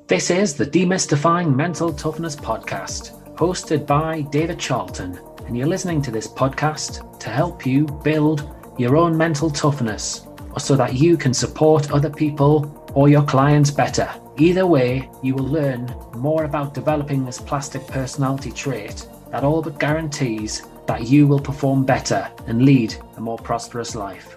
This is the Demystifying Mental Toughness podcast, hosted by David Charlton, and you're listening to this podcast to help you build your own mental toughness, or so that you can support other people or your clients better. Either way, you will learn more about developing this plastic personality trait that all but guarantees that you will perform better and lead a more prosperous life.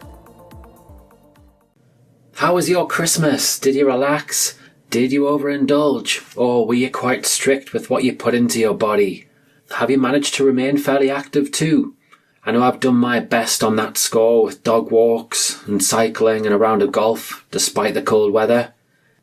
How was your Christmas? Did you relax? Did you overindulge? Or were you quite strict with what you put into your body? Have you managed to remain fairly active too? I know I've done my best on that score with dog walks and cycling and a round of golf, despite the cold weather.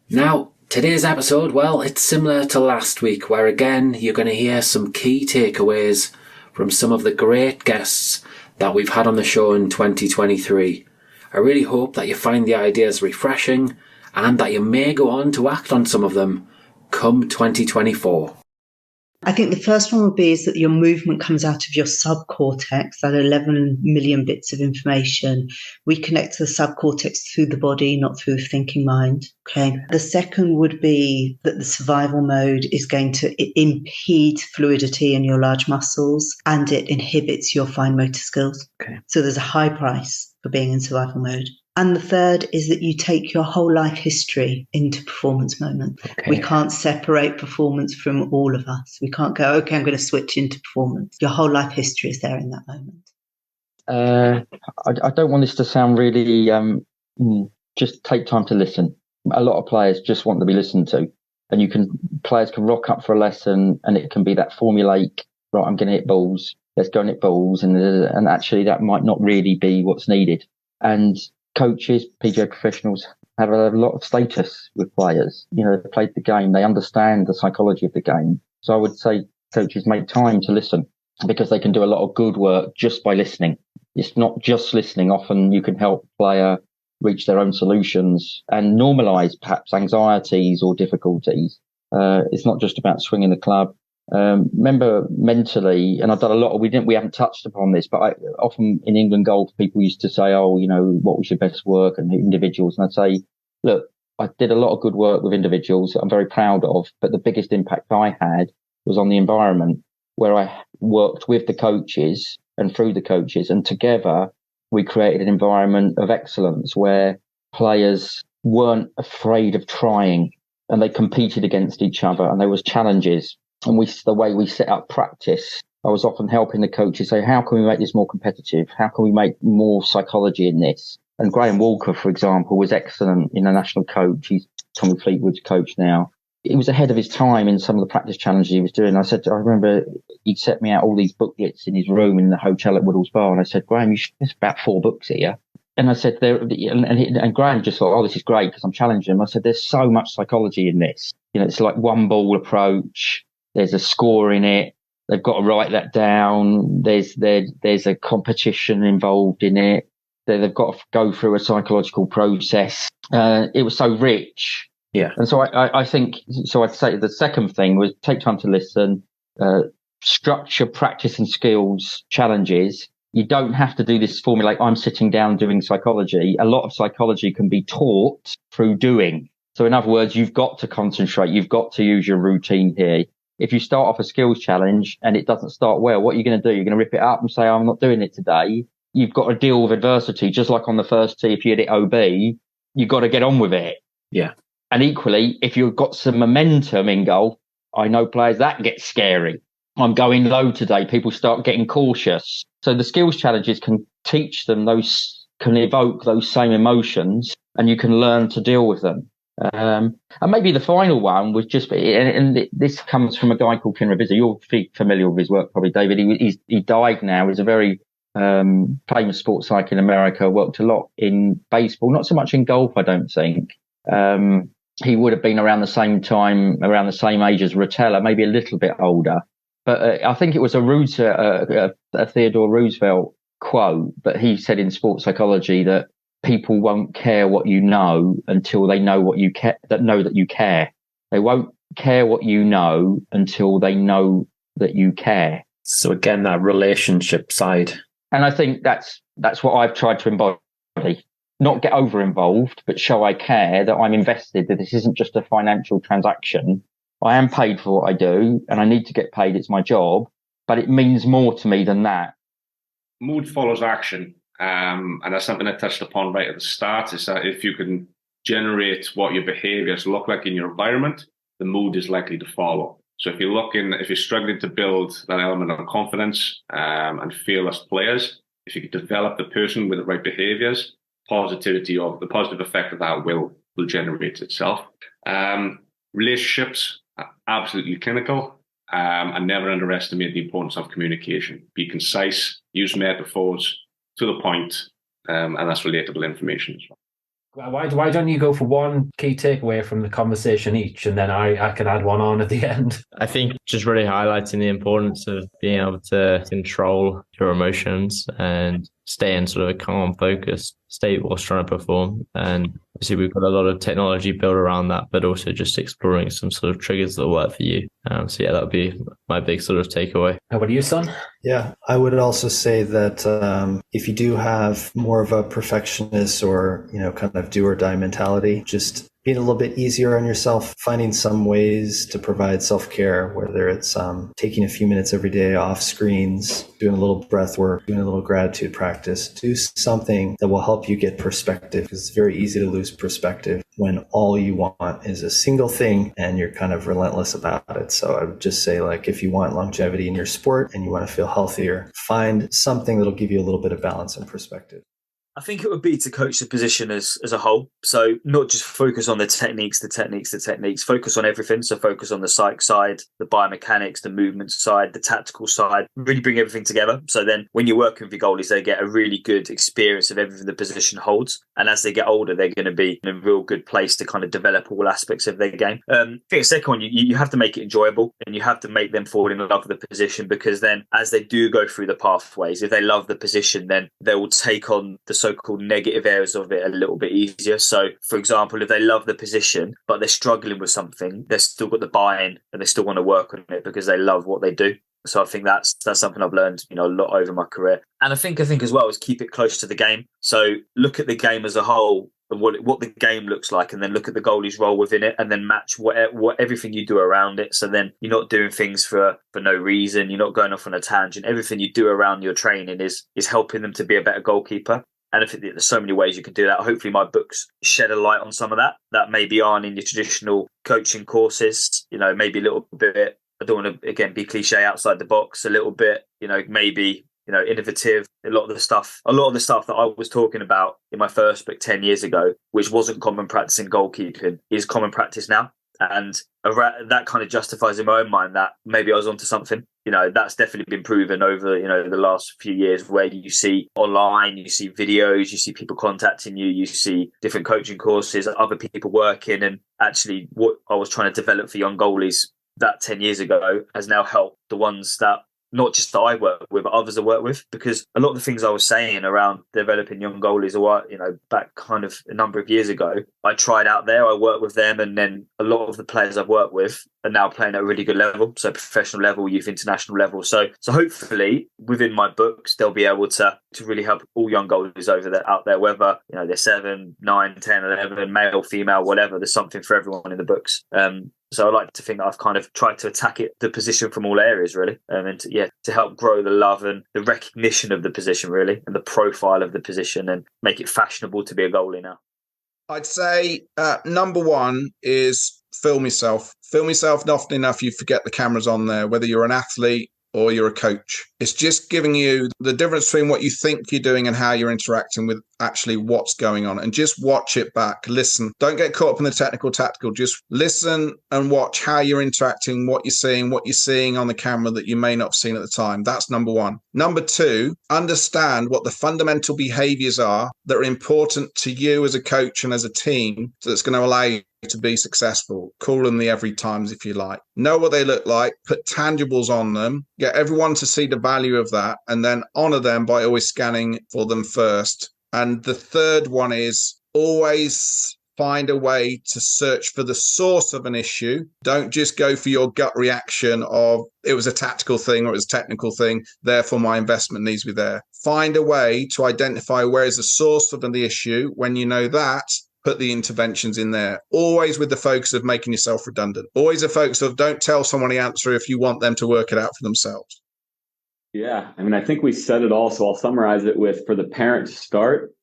Now, today's episode, well, it's similar to last week, where again, you're going to hear some key takeaways from some of the great guests that we've had on the show in 2023. I really hope that you find the ideas refreshing and that you may go on to act on some of them come 2024. I think the first one would be is that your movement comes out of your subcortex, that 11 million bits of information. We connect to the subcortex through the body, not through the thinking mind. Okay. The second would be that the survival mode is going to impede fluidity in your large muscles and it inhibits your fine motor skills. Okay. So there's a high price for being in survival mode. And the third is that you take your whole life history into performance moment. Okay. We can't separate performance from all of us. We can't go, okay, I'm going to switch into performance. Your whole life history is there in that moment. I don't want this to sound really, just take time to listen. A lot of players just want to be listened to. And players can rock up for a lesson and it can be that formulaic, right, I'm going to hit balls, let's go and hit balls. And actually that might not really be what's needed. And coaches, PGA professionals have a lot of status with players. You know, they've played the game. They understand the psychology of the game. So I would say coaches make time to listen because they can do a lot of good work just by listening. It's not just listening. Often you can help a player reach their own solutions and normalize perhaps anxieties or difficulties. It's not just about swinging the club. Remember mentally, and I've done a lot of, we haven't touched upon this, but often in England golf, people used to say, oh, you know, what was your best work and individuals. And I'd say, look, I did a lot of good work with individuals that I'm very proud of, but the biggest impact I had was on the environment where I worked with the coaches and through the coaches. And together we created an environment of excellence where players weren't afraid of trying and they competed against each other and there was challenges. And the way we set up practice, I was often helping the coaches say, how can we make this more competitive? How can we make more psychology in this? And Graham Walker, for example, was excellent in a national coach. He's Tommy Fleetwood's coach now. He was ahead of his time in some of the practice challenges he was doing. I remember he'd set me out all these booklets in his room in the hotel at Woodall's Bar. And I said, Graham, there's about 4 books here. And I said, and Graham just thought, oh, this is great because I'm challenging him. I said, there's so much psychology in this. You know, it's like one ball approach. There's a score in it. They've got to write that down. There's a competition involved in it. They've got to go through a psychological process. It was so rich. Yeah. And so I think, so I'd say the second thing was take time to listen, structure, practice and skills challenges. You don't have to do this formula like I'm sitting down doing psychology. A lot of psychology can be taught through doing. So in other words, you've got to concentrate. You've got to use your routine here. If you start off a skills challenge and it doesn't start well, what are you going to do? You're going to rip it up and say, oh, I'm not doing it today. You've got to deal with adversity. Just like on the first tee, if you hit OB, you've got to get on with it. Yeah. And equally, if you've got some momentum in golf, I know players that gets scary. I'm going low today. People start getting cautious. So the skills challenges can teach them can evoke those same emotions and you can learn to deal with them. And maybe the final one was just, and this comes from a guy called Ken Ravizza. You're familiar with his work, probably, David. He died now. He's a very famous sports psych in America. Worked a lot in baseball, not so much in golf, I don't think. He would have been around the same time, around the same age as Rotella, maybe a little bit older. But I think it was a Theodore Roosevelt quote that he said in sports psychology that people won't care what you know until they know what you care, that you care. They won't care what you know until they know that you care. So again, that relationship side. And I think that's what I've tried to embody. not get over involved, but show I care, that I'm invested, that this isn't just a financial transaction. I am paid for what I do and I need to get paid. It's my job, but it means more to me than that. Mood follows action. And that's something I touched upon right at the start, is that if you can generate what your behaviors look like in your environment, the mood is likely to follow. So if you're struggling to build that element of confidence and fearless players, if you can develop the person with the right behaviors, the positive effect of that will generate itself. Relationships are absolutely clinical, and never underestimate the importance of communication. Be concise, use metaphors to the point, and that's relatable information as well. Why don't you go for one key takeaway from the conversation each, and then I can add one on at the end? I think just really highlighting the importance of being able to control your emotions and stay in sort of a calm, focused state whilst trying to perform. And obviously we've got a lot of technology built around that, but also just exploring some sort of triggers that work for you. So yeah, that would be my big sort of takeaway. How about you, son? Yeah, I would also say that if you do have more of a perfectionist or, kind of do or die mentality, just being a little bit easier on yourself, finding some ways to provide self-care, whether it's taking a few minutes every day off screens, doing a little breath work, doing a little gratitude practice, do something that will help you get perspective, because it's very easy to lose perspective when all you want is a single thing and you're kind of relentless about it. So I would just say, if you want longevity in your sport and you want to feel healthier, find something that'll give you a little bit of balance and perspective. I think it would be to coach the position as a whole. So not just focus on the techniques, focus on everything. So focus on the psych side, the biomechanics, the movement side, the tactical side, really bring everything together. So then when you're working with your goalies, they get a really good experience of everything the position holds. And as they get older, they're going to be in a real good place to kind of develop all aspects of their game. I think the second one, you have to make it enjoyable and you have to make them fall in love with the position, because then as they do go through the pathways, if they love the position, then they will take on the so-called negative areas of it a little bit easier. So, for example, if they love the position, but they're struggling with something, they've still got the buy-in and they still want to work on it because they love what they do. So I think that's something I've learned, a lot over my career. And I think as well is keep it close to the game. So look at the game as a whole and what the game looks like, and then look at the goalie's role within it, and then match what everything you do around it. So then you're not doing things for no reason. You're not going off on a tangent. Everything you do around your training is helping them to be a better goalkeeper. And I think there's so many ways you can do that. Hopefully my books shed a light on some of that maybe aren't in your traditional coaching courses, maybe a little bit, I don't want to, again, be cliche, outside the box, a little bit, maybe, innovative. A lot of the stuff that I was talking about in my first book 10 years ago, which wasn't common practice in goalkeeping, is common practice now. And that kind of justifies in my own mind that maybe I was onto something. That's definitely been proven over, the last few years, where you see online, you see videos, you see people contacting you, you see different coaching courses, other people working. And actually what I was trying to develop for young goalies that 10 years ago has now helped the ones that not just that I work with, but others I work with, because a lot of the things I was saying around developing young goalies, or back kind of a number of years ago, I tried out there. I worked with them, and then a lot of the players I've worked with are now playing at a really good level, so professional level, youth international level. So hopefully within my books, they'll be able to really help all young goalies out there, whether they're 7, 9, 10, 11, male, female, whatever. There's something for everyone in the books. So I like to think that I've kind of tried to attack the position from all areas, really, and to help grow the love and the recognition of the position, really, and the profile of the position, and make it fashionable to be a goalie now. I'd say number one is film yourself. Film yourself often enough, you forget the camera's on there, whether you're an athlete or you're a coach. It's just giving you the difference between what you think you're doing and how you're interacting with actually what's going on. And just watch it back, listen. Don't get caught up in the tactical. Just listen and watch how you're interacting, what you're seeing on the camera that you may not have seen at the time. That's number one. Number two, understand what the fundamental behaviors are that are important to you as a coach and as a team that's going to allow you to be successful. Call them the every times if you like. Know what they look like, put tangibles on them, get everyone to see the value of that, and then honor them by always scanning for them first. And the third one is always find a way to search for the source of an issue. Don't just go for your gut reaction of it was a tactical thing or it was a technical thing, therefore my investment needs to be there. Find a way to identify where is the source of the issue. When you know that, put the interventions in there, always with the focus of making yourself redundant. Always a focus of don't tell someone the answer if you want them to work it out for themselves. Yeah, I mean, I think we said it all, so I'll summarize it with, for the parent to start,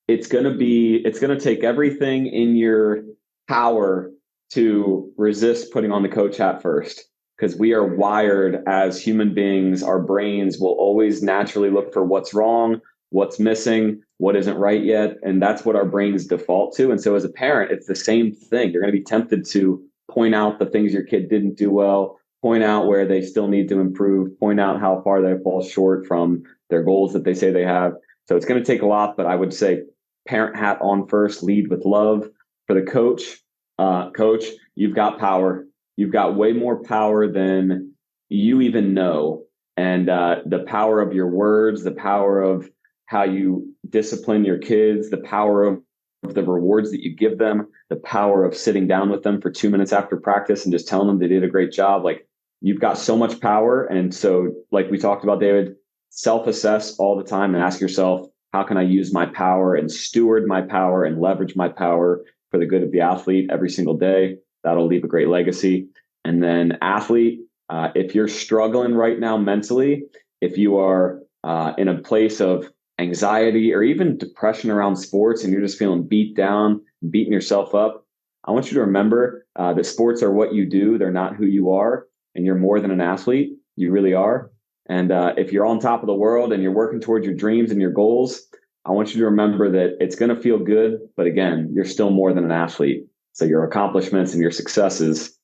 it's going to take everything in your power to resist putting on the coach hat first, because we are wired as human beings. Our brains will always naturally look for what's wrong, what's missing, what isn't right yet, and that's what our brains default to. And so as a parent, it's the same thing. You're going to be tempted to point out the things your kid didn't do well, point out where they still need to improve, point out how far they fall short from their goals that they say they have. So it's going to take a lot, but I would say parent hat on first, lead with love. For the coach, coach, you've got power. You've got way more power than you even know. And the power of your words, the power of how you discipline your kids, the power of the rewards that you give them, the power of sitting down with them for 2 minutes after practice and just telling them they did a great job. Like, you've got so much power. And so, like we talked about, David, self-assess all the time and ask yourself, how can I use my power and steward my power and leverage my power for the good of the athlete every single day? That'll leave a great legacy. And then athlete, if you're struggling right now mentally, if you are in a place of anxiety or even depression around sports and you're just feeling beat down, beating yourself up, I want you to remember that sports are what you do. They're not who you are. And you're more than an athlete. You really are. And if you're on top of the world and you're working towards your dreams and your goals, I want you to remember that it's going to feel good. But again, you're still more than an athlete. So your accomplishments and your successes,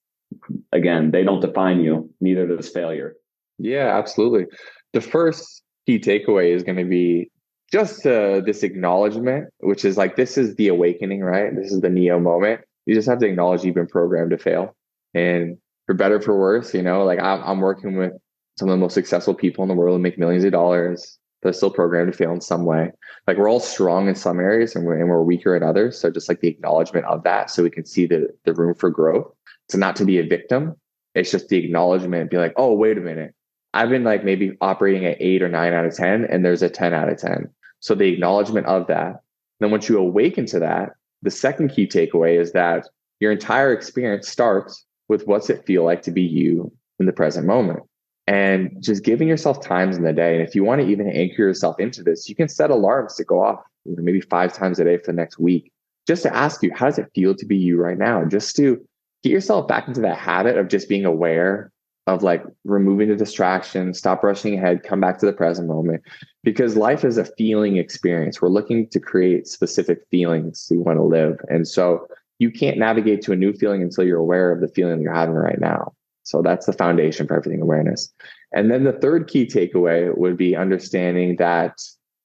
again, they don't define you. Neither does failure. Yeah, absolutely. The first key takeaway is going to be just this acknowledgement, which is like, this is the awakening, right? This is the Neo moment. You just have to acknowledge you've been programmed to fail. And for better or for worse, like I'm working with some of the most successful people in the world who make millions of dollars. They're still programmed to fail in some way. Like, we're all strong in some areas and we're weaker in others. So just like the acknowledgement of that, so we can see the room for growth. So not to be a victim. It's just the acknowledgement, be like, oh, wait a minute. I've been like maybe operating at 8 or 9 out of 10 and there's a 10 out of 10. So the acknowledgement of that. Then once you awaken to that, the second key takeaway is that your entire experience starts with what's it feel like to be you in the present moment. And just giving yourself times in the day. And if you want to even anchor yourself into this, you can set alarms to go off maybe 5 times a day for the next week, just to ask you, how does it feel to be you right now? Just to get yourself back into that habit of just being aware of like removing the distraction, stop rushing ahead, come back to the present moment, because life is a feeling experience. We're looking to create specific feelings we want to live. And so you can't navigate to a new feeling until you're aware of the feeling you're having right now. So that's the foundation for everything, awareness. And then the third key takeaway would be understanding that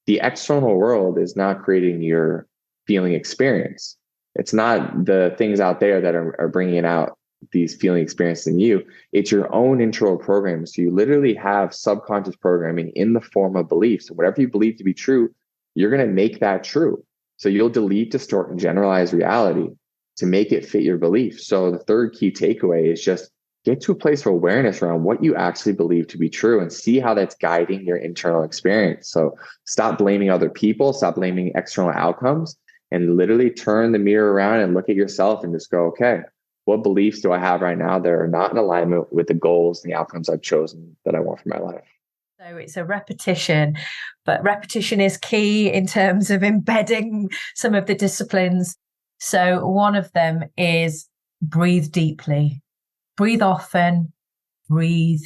the external world is not creating your feeling experience. It's not the things out there that are bringing out these feeling experiences in you. It's your own internal programming. So you literally have subconscious programming in the form of beliefs. So whatever you believe to be true, you're going to make that true. So you'll delete, distort, and generalize reality to make it fit your belief. So the third key takeaway is just get to a place of awareness around what you actually believe to be true and see how that's guiding your internal experience. So stop blaming other people, stop blaming external outcomes, and literally turn the mirror around and look at yourself and just go, okay, what beliefs do I have right now that are not in alignment with the goals and the outcomes I've chosen that I want for my life? So it's a repetition, but repetition is key in terms of embedding some of the disciplines. So one of them is breathe deeply, breathe often, breathe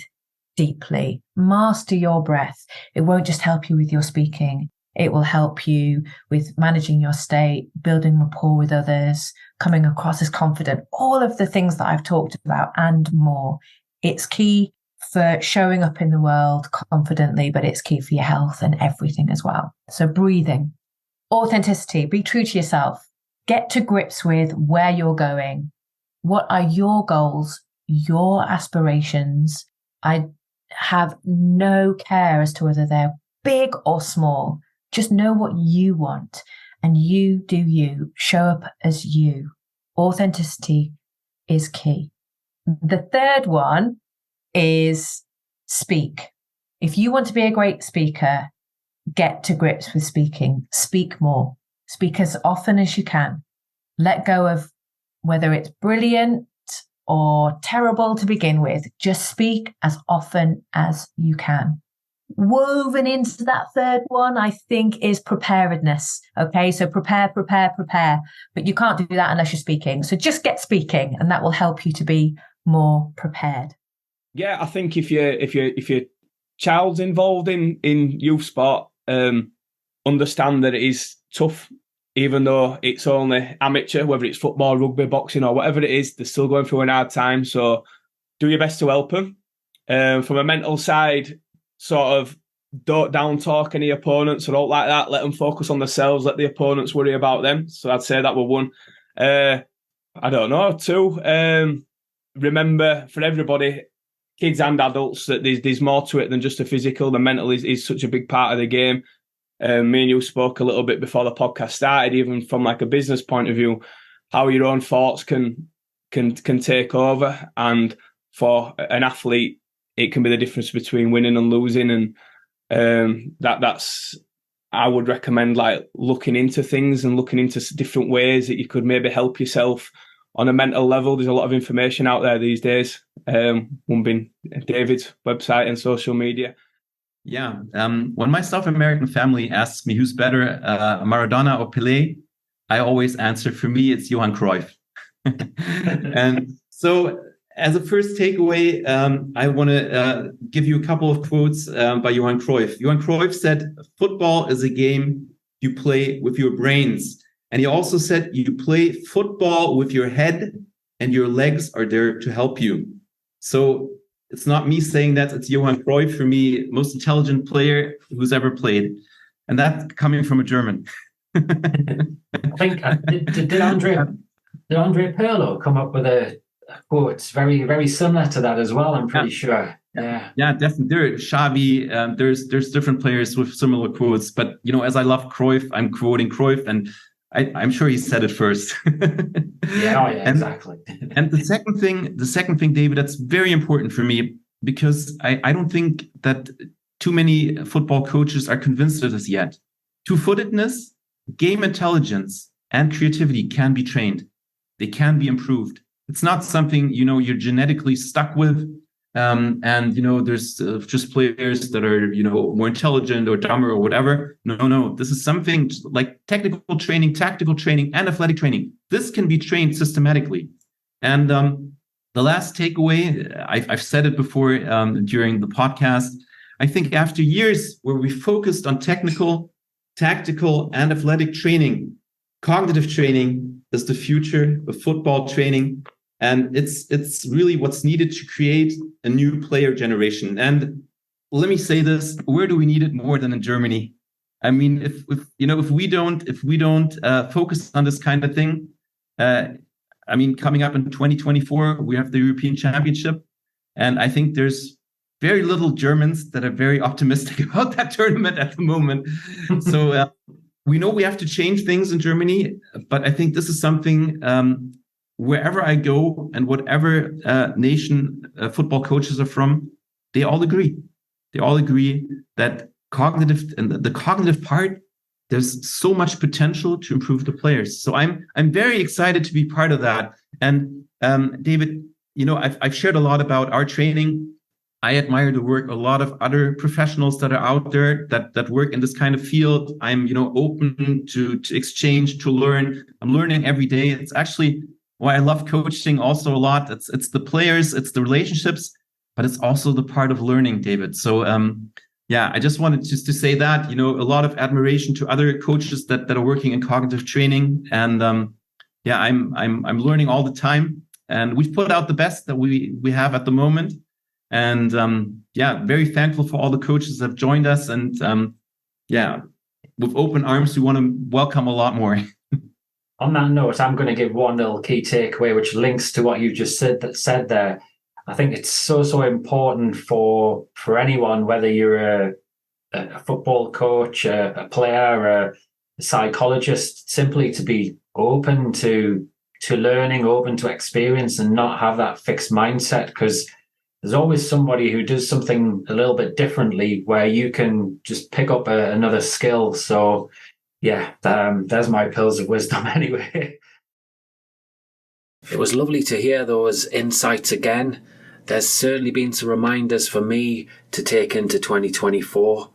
deeply, master your breath. It won't just help you with your speaking. It will help you with managing your state, building rapport with others, coming across as confident, all of the things that I've talked about and more. It's key for showing up in the world confidently, but it's key for your health and everything as well. So breathing, authenticity, be true to yourself, get to grips with where you're going. What are your goals, your aspirations? I have no care as to whether they're big or small. Just know what you want and you do you. Show up as you. Authenticity is key. The third one is speak. If you want to be a great speaker, get to grips with speaking. Speak more. Speak as often as you can. Let go of whether it's brilliant or terrible to begin with. Just speak as often as you can. Woven into that third one, I think, is preparedness. Okay, so prepare. But you can't do that unless you're speaking. So just get speaking, and that will help you to be more prepared. Yeah, I think if your child's involved in youth sport, understand that it is tough, even though it's only amateur, whether it's football, rugby, boxing, or whatever it is, they're still going through an hard time. So do your best to help them. From a mental side, sort of don't down talk any opponents or don't like that. Let them focus on themselves. Let the opponents worry about them. So I'd say that were one. I don't know. Two, remember for everybody, kids and adults, that there's more to it than just the physical. The mental is such a big part of the game. Me and you spoke a little bit before the podcast started, even from like a business point of view, how your own thoughts can take over. And for an athlete, it can be the difference between winning and losing. And that's, I would recommend like looking into things and looking into different ways that you could maybe help yourself on a mental level. There's a lot of information out there these days. One being David's website and social media. Yeah. When my South American family asks me who's better, Maradona or Pelé, I always answer, for me, it's Johan Cruyff. And so as a first takeaway, I want to give you a couple of quotes by Johan Cruyff. Johan Cruyff said, football is a game you play with your brains. And he also said, you play football with your head and your legs are there to help you. So it's not me saying that, it's Johan Cruyff, for me, most intelligent player who's ever played. And that's coming from a German. I think, did Andre Pirlo come up with a quote very, very similar to that as well? I'm pretty sure. Yeah, definitely. There's Xavi. There's different players with similar quotes. But, you know, as I love Cruyff, I'm quoting Cruyff, and I'm sure he said it first. Exactly. And the second thing, David, that's very important for me, because I don't think that too many football coaches are convinced of this yet. Two-footedness, game intelligence, and creativity can be trained. They can be improved. It's not something, you know, you're genetically stuck with. And, you know, there's just players that are, you know, more intelligent or dumber or whatever. No. This is something like technical training, tactical training, and athletic training. This can be trained systematically. And the last takeaway, I've said it before during the podcast, I think after years where we focused on technical, tactical, and athletic training, cognitive training is the future of football training. And it's really what's needed to create a new player generation. And let me say this: where do we need it more than in Germany? I mean, if we don't focus on this kind of thing, I mean, coming up in 2024, we have the European Championship, and I think there's very little Germans that are very optimistic about that tournament at the moment. So we know we have to change things in Germany, but I think this is something. Wherever I go and whatever nation football coaches are from, they all agree. They all agree that the cognitive part, there's so much potential to improve the players. So I'm very excited to be part of that. And David, you know, I've shared a lot about our training. I admire the work of a lot of other professionals that are out there that work in this kind of field. I'm, you know, open to exchange, to learn. I'm learning every day. It's actually why I love coaching also a lot. It's the players, it's the relationships, but it's also the part of learning, David. So I just wanted to say that, you know, a lot of admiration to other coaches that are working in cognitive training. And I'm learning all the time. And we've put out the best that we have at the moment. And very thankful for all the coaches that have joined us. And with open arms, we want to welcome a lot more. On that note, I'm going to give one little key takeaway, which links to what you just said there. I think it's so important for anyone, whether you're a football coach, a player, psychologist simply to be open to learning, open to experience, and not have that fixed mindset, because there's always somebody who does something a little bit differently where you can just pick up another skill. So yeah, there's my pills of wisdom anyway. It was lovely to hear those insights again. There's certainly been some reminders for me to take into 2024.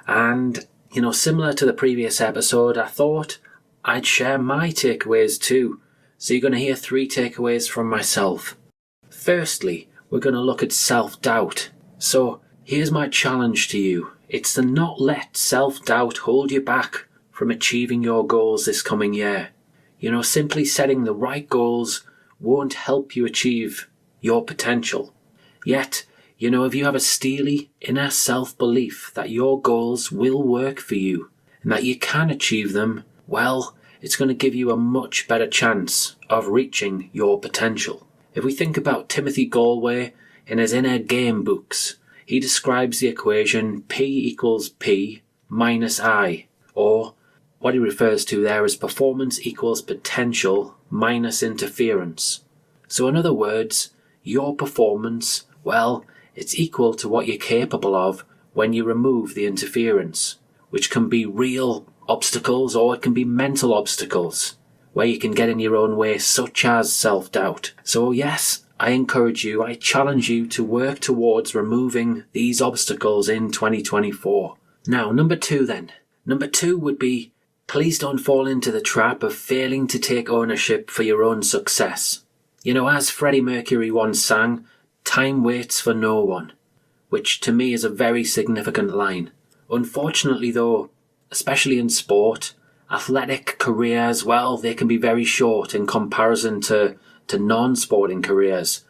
And, similar to the previous episode, I thought I'd share my takeaways too. So you're going to hear 3 takeaways from myself. Firstly, we're going to look at self-doubt. So here's my challenge to you. It's to not let self-doubt hold you back from achieving your goals this coming year. Simply setting the right goals won't help you achieve your potential. Yet, if you have a steely inner self-belief that your goals will work for you and that you can achieve them, well, it's going to give you a much better chance of reaching your potential. If we think about Timothy Galway in his inner game books, he describes the equation P equals P minus I, or what he refers to there as performance equals potential minus interference. So in other words, your performance, well, it's equal to what you're capable of when you remove the interference, which can be real obstacles or it can be mental obstacles where you can get in your own way, such as self-doubt. So yes, I encourage you, I challenge you to work towards removing these obstacles in 2024. Now, number 2 then. Number 2 would be, please don't fall into the trap of failing to take ownership for your own success. As Freddie Mercury once sang, time waits for no one, which to me is a very significant line. Unfortunately though, especially in sport, athletic careers, well, they can be very short in comparison to non-sporting careers.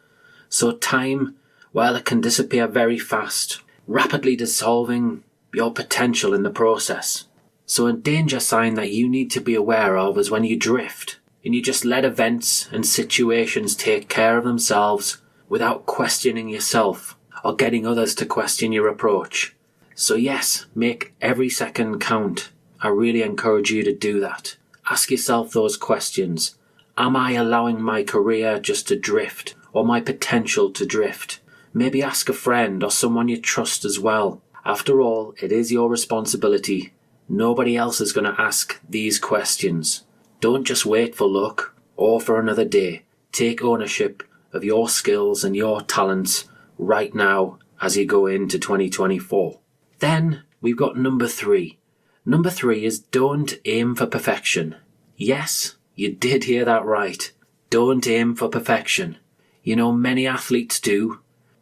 So time, well, it can disappear very fast, rapidly dissolving your potential in the process. So a danger sign that you need to be aware of is when you drift and you just let events and situations take care of themselves without questioning yourself or getting others to question your approach. So yes, make every second count. I really encourage you to do that. Ask yourself those questions. Am I allowing my career just to drift, or my potential to drift? Maybe ask a friend or someone you trust as well. After all, it is your responsibility. Nobody else is going to ask these questions. Don't just wait for luck or for another day. Take ownership of your skills and your talents right now as you go into 2024. Then we've got number 3. Number 3 is don't aim for perfection. Yes, you did hear that right. Don't aim for perfection. Many athletes do,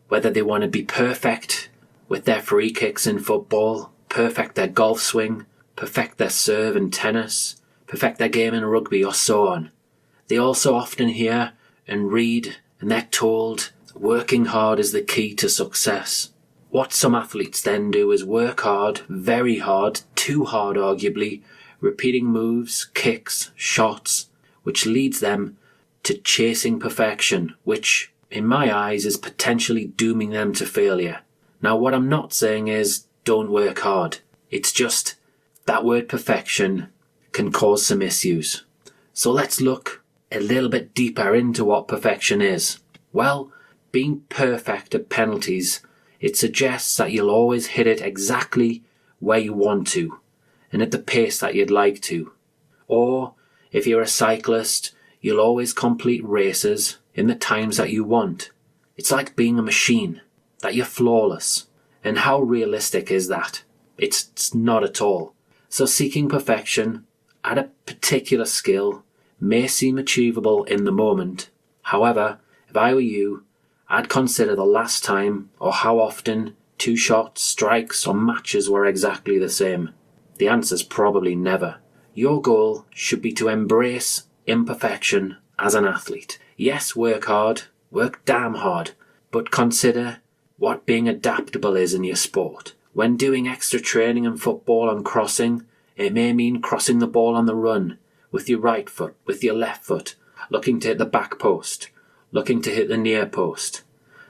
whether they want to be perfect with their free kicks in football, perfect their golf swing, perfect their serve in tennis, perfect their game in rugby, or so on. They also often hear and read and they're told working hard is the key to success. What some athletes then do is work hard, very hard, too hard arguably, repeating moves, kicks, shots, which leads them to chasing perfection, which, in my eyes, is potentially dooming them to failure. Now, what I'm not saying is don't work hard. It's just that word perfection can cause some issues. So let's look a little bit deeper into what perfection is. Well, being perfect at penalties, it suggests that you'll always hit it exactly where you want to and at the pace that you'd like to. Or, if you're a cyclist, you'll always complete races in the times that you want. It's like being a machine, that you're flawless. And how realistic is that? It's not at all. So seeking perfection at a particular skill may seem achievable in the moment. However, if I were you, I'd consider the last time or how often 2 shots, strikes or matches were exactly the same. The answer's probably never. Your goal should be to embrace imperfection as an athlete. Yes, work hard, work damn hard, but consider what being adaptable is in your sport. When doing extra training in football on crossing, it may mean crossing the ball on the run with your right foot, with your left foot, looking to hit the back post, looking to hit the near post,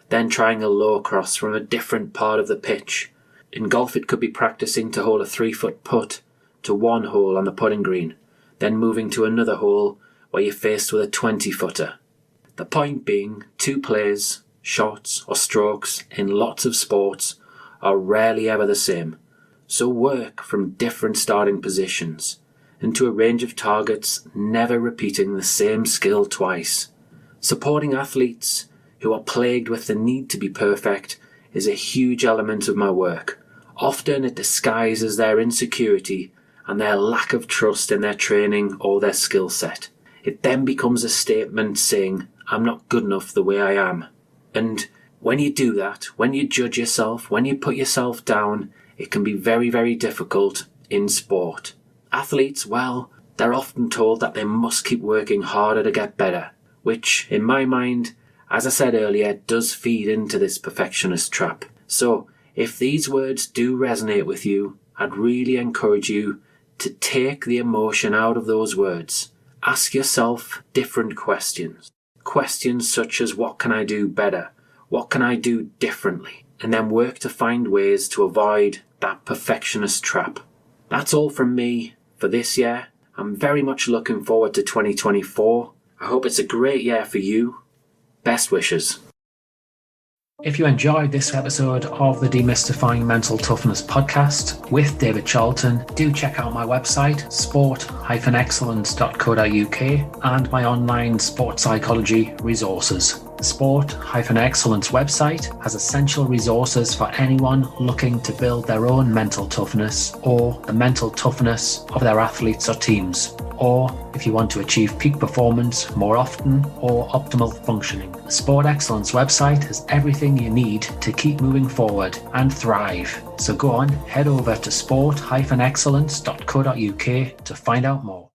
then trying a low cross from a different part of the pitch. In golf, it could be practicing to hold a 3-foot putt to one hole on the putting green, then moving to another hole where you're faced with a 20-footer. The point being, two plays, shots or strokes in lots of sports are rarely ever the same, so work from different starting positions into a range of targets, never repeating the same skill twice. Supporting athletes who are plagued with the need to be perfect is a huge element of my work. Often it disguises their insecurity and their lack of trust in their training or their skill set. It then becomes a statement saying, I'm not good enough the way I am. And when you do that, when you judge yourself, when you put yourself down, it can be very, very difficult in sport. Athletes, well, they're often told that they must keep working harder to get better, which, in my mind, as I said earlier, does feed into this perfectionist trap. So, if these words do resonate with you, I'd really encourage you to take the emotion out of those words. Ask yourself different questions. Questions such as, what can I do better? What can I do differently? And then work to find ways to avoid that perfectionist trap. That's all from me for this year. I'm very much looking forward to 2024. I hope it's a great year for you. Best wishes. If you enjoyed this episode of the Demystifying Mental Toughness podcast with David Charlton, do check out my website, sport-excellence.co.uk, and my online sport psychology resources. The Sport-Excellence website has essential resources for anyone looking to build their own mental toughness or the mental toughness of their athletes or teams, or if you want to achieve peak performance more often or optimal functioning. The Sport Excellence website has everything you need to keep moving forward and thrive. So go on, head over to sport-excellence.co.uk to find out more.